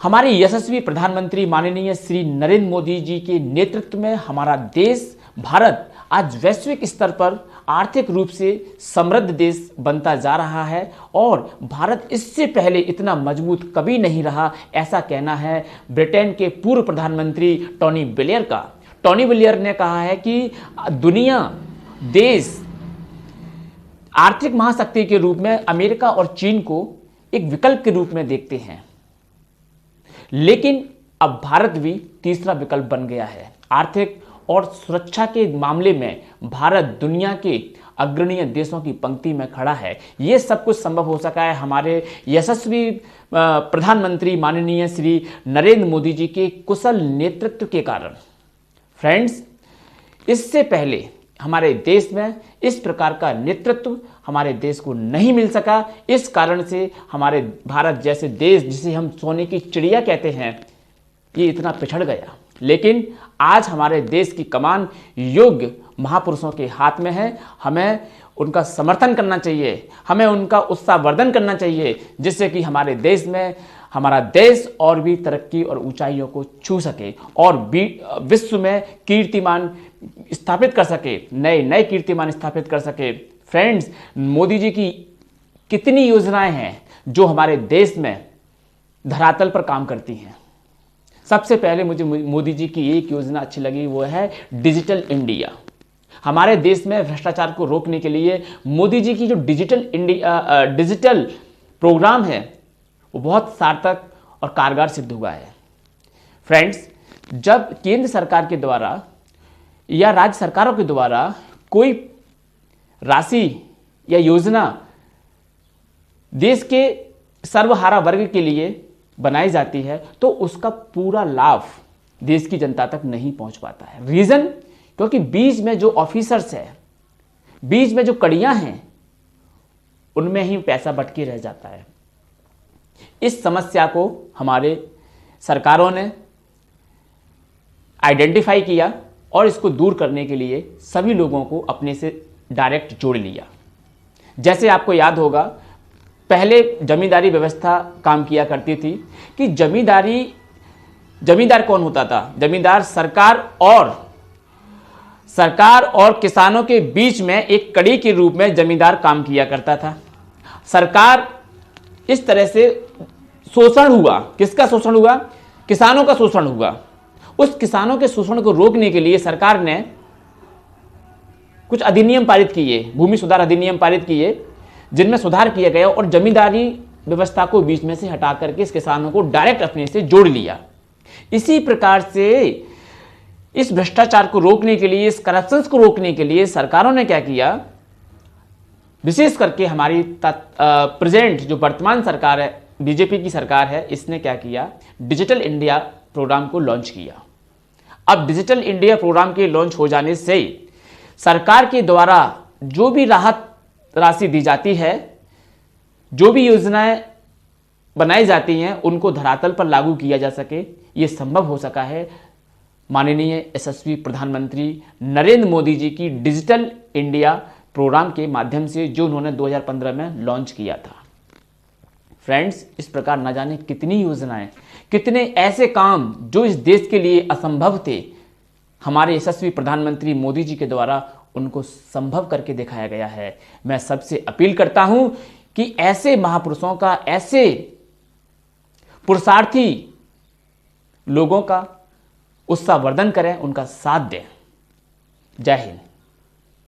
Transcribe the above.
हमारे यशस्वी प्रधानमंत्री माननीय श्री नरेंद्र मोदी जी के नेतृत्व में हमारा देश भारत आज वैश्विक स्तर पर आर्थिक रूप से समृद्ध देश बनता जा रहा है और भारत इससे पहले इतना मजबूत कभी नहीं रहा, ऐसा कहना है ब्रिटेन के पूर्व प्रधानमंत्री टोनी ब्लेयर का। टोनी ब्लेयर ने कहा है कि दुनिया देश आर्थिक महाशक्ति के रूप में अमेरिका और चीन को एक विकल्प के रूप में देखते हैं, लेकिन अब भारत भी तीसरा विकल्प बन गया है। आर्थिक और सुरक्षा के मामले में भारत दुनिया के अग्रणीय देशों की पंक्ति में खड़ा है। यह सब कुछ संभव हो सका है हमारे यशस्वी प्रधानमंत्री माननीय श्री नरेंद्र मोदी जी के कुशल नेतृत्व के कारण। फ्रेंड्स, इससे पहले हमारे देश में इस प्रकार का नेतृत्व हमारे देश को नहीं मिल सका। इस कारण से हमारे भारत जैसे देश, जिसे हम सोने की चिड़िया कहते हैं, ये इतना पिछड़ गया। लेकिन आज हमारे देश की कमान योग्य महापुरुषों के हाथ में है। हमें उनका समर्थन करना चाहिए, हमें उनका उत्साहवर्धन करना चाहिए, जिससे कि हमारे देश में हमारा देश और भी तरक्की और ऊंचाइयों को छू सके और विश्व में कीर्तिमान स्थापित कर सके, नए नए कीर्तिमान स्थापित कर सके। फ्रेंड्स, मोदी जी की कितनी योजनाएं हैं जो हमारे देश में धरातल पर काम करती हैं। सबसे पहले मुझे मोदी जी की एक योजना अच्छी लगी, वो है डिजिटल इंडिया। हमारे देश में भ्रष्टाचार को रोकने के लिए मोदी जी की जो डिजिटल प्रोग्राम है वो बहुत सार्थक और कारगर सिद्ध हुआ है। फ्रेंड्स, जब केंद्र सरकार के द्वारा या राज्य सरकारों के द्वारा कोई राशि या योजना देश के सर्वहारा वर्ग के लिए बनाई जाती है तो उसका पूरा लाभ देश की जनता तक नहीं पहुंच पाता है। रीजन, क्योंकि बीच में जो ऑफिसर्स है, बीच में जो कड़ियां हैं, उनमें ही पैसा भटके रह जाता है। इस समस्या को हमारे सरकारों ने आइडेंटिफाई किया और इसको दूर करने के लिए सभी लोगों को अपने से डायरेक्ट जोड़ लिया। जैसे आपको याद होगा, पहले जमींदारी व्यवस्था काम किया करती थी कि जमींदार कौन होता था? जमींदार सरकार और किसानों के बीच में एक कड़ी के रूप में जमींदार काम किया करता था। सरकार इस तरह से शोषण हुआ। किसका शोषण हुआ? किसानों का शोषण हुआ। उस किसानों के शोषण को रोकने के लिए सरकार ने कुछ अधिनियम पारित किए, भूमि सुधार अधिनियम पारित किए, जिनमें सुधार किया गया और जमींदारी व्यवस्था को बीच में से हटा करके इस किसानों को डायरेक्ट अपने से जोड़ लिया। इसी प्रकार से इस भ्रष्टाचार को रोकने के लिए, इस करप्शन को रोकने के लिए सरकारों ने क्या किया? विशेष करके हमारी प्रेजेंट जो वर्तमान सरकार है, बीजेपी की सरकार है, इसने क्या किया? डिजिटल इंडिया प्रोग्राम को लॉन्च किया। अब डिजिटल इंडिया प्रोग्राम के लॉन्च हो जाने से सरकार के द्वारा जो भी राहत राशि दी जाती है, जो भी योजनाएं बनाई जाती हैं, उनको धरातल पर लागू किया जा सके, ये संभव हो सका है माननीय यशस्वी प्रधानमंत्री नरेंद्र मोदी जी की डिजिटल इंडिया प्रोग्राम के माध्यम से, जो उन्होंने 2015 में लॉन्च किया था। फ्रेंड्स, इस प्रकार न जाने कितनी योजनाएं, कितने ऐसे काम जो इस देश के लिए असंभव थे, हमारे यशस्वी प्रधानमंत्री मोदी जी के द्वारा उनको संभव करके दिखाया गया है। मैं सबसे अपील करता हूं कि ऐसे महापुरुषों का, ऐसे पुरुषार्थी लोगों का उत्साहवर्धन करें, उनका साथ दें। जय हिंद।